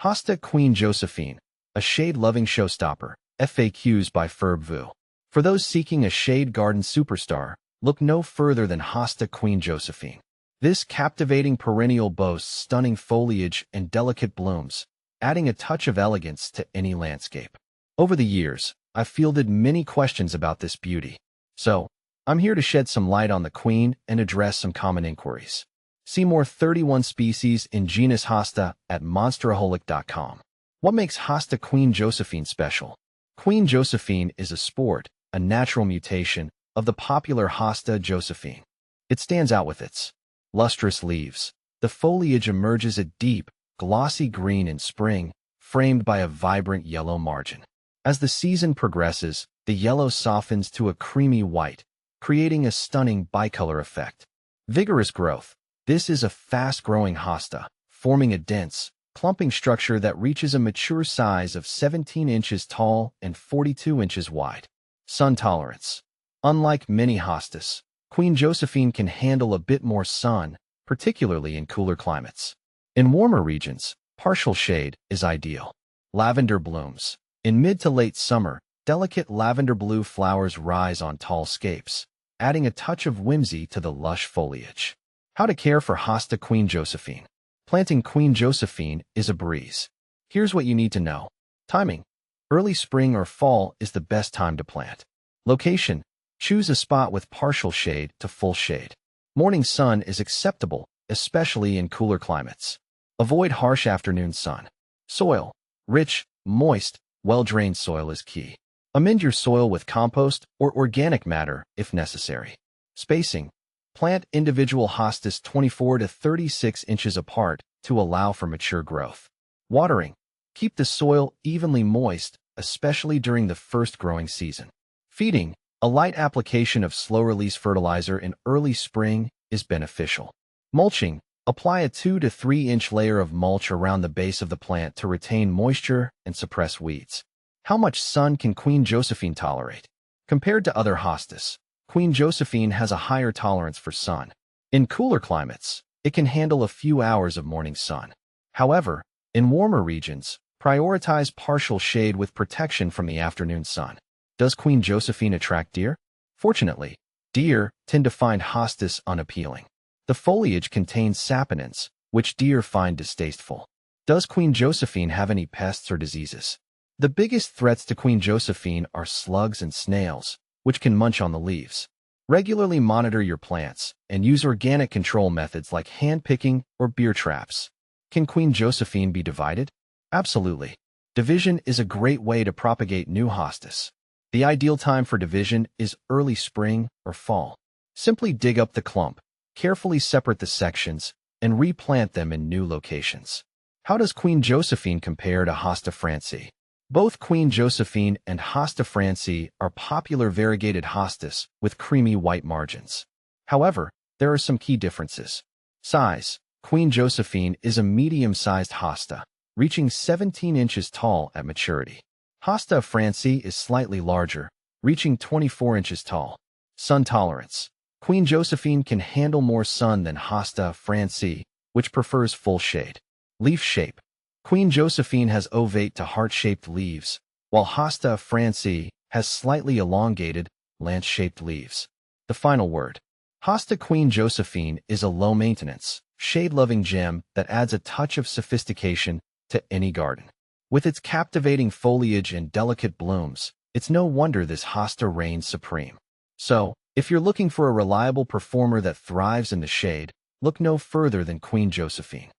Hosta Queen Josephine, a shade-loving showstopper. FAQs by Ferb. For those seeking a shade garden superstar, look no further than Hosta Queen Josephine. This captivating perennial boasts stunning foliage and delicate blooms, adding a touch of elegance to any landscape. Over the years, I've fielded many questions about this beauty. So, I'm here to shed some light on the queen and address some common inquiries. See more 31 species in genus Hosta at monsteraholic.com. What makes Hosta Queen Josephine special? Queen Josephine is a sport, a natural mutation, of the popular Hosta Josephine. It stands out with its lustrous leaves. The foliage emerges a deep, glossy green in spring, framed by a vibrant yellow margin. As the season progresses, the yellow softens to a creamy white, creating a stunning bicolor effect. Vigorous growth. This is a fast-growing hosta, forming a dense, clumping structure that reaches a mature size of 17 inches tall and 42 inches wide. Sun tolerance. Unlike many hostas, Queen Josephine can handle a bit more sun, particularly in cooler climates. In warmer regions, partial shade is ideal. Lavender blooms. In mid to late summer, delicate lavender blue flowers rise on tall scapes, adding a touch of whimsy to the lush foliage. How to care for Hosta Queen Josephine. Planting Queen Josephine is a breeze. Here's what you need to know. Timing. Early spring or fall is the best time to plant. Location. Choose a spot with partial shade to full shade. Morning sun is acceptable, especially in cooler climates. Avoid harsh afternoon sun. Soil. Rich, moist, well-drained soil is key. Amend your soil with compost or organic matter if necessary. Spacing. Plant individual hostas 24 to 36 inches apart to allow for mature growth. Watering. Keep the soil evenly moist, especially during the first growing season. Feeding. A light application of slow-release fertilizer in early spring is beneficial. Mulching. Apply a 2 to 3 inch layer of mulch around the base of the plant to retain moisture and suppress weeds. How much sun can Queen Josephine tolerate? Compared to other hostas, Queen Josephine has a higher tolerance for sun. In cooler climates, it can handle a few hours of morning sun. However, in warmer regions, prioritize partial shade with protection from the afternoon sun. Does Queen Josephine attract deer? Fortunately, deer tend to find hostas unappealing. The foliage contains saponins, which deer find distasteful. Does Queen Josephine have any pests or diseases? The biggest threats to Queen Josephine are slugs and snails, which can munch on the leaves. Regularly monitor your plants and use organic control methods like hand-picking or beer traps. Can Queen Josephine be divided? Absolutely. Division is a great way to propagate new hostas. The ideal time for division is early spring or fall. Simply dig up the clump, carefully separate the sections, and replant them in new locations. How does Queen Josephine compare to Hosta francii? Both Queen Josephine and Hosta francii are popular variegated hostas with creamy white margins. However, there are some key differences. Size. Queen Josephine is a medium-sized hosta, reaching 17 inches tall at maturity. Hosta francii is slightly larger, reaching 24 inches tall. Sun tolerance. Queen Josephine can handle more sun than Hosta francii, which prefers full shade. Leaf shape. Queen Josephine has ovate to heart-shaped leaves, while Hosta francii has slightly elongated, lance-shaped leaves. The final word. Hosta Queen Josephine is a low-maintenance, shade-loving gem that adds a touch of sophistication to any garden. With its captivating foliage and delicate blooms, it's no wonder this hosta reigns supreme. So, if you're looking for a reliable performer that thrives in the shade, look no further than Queen Josephine.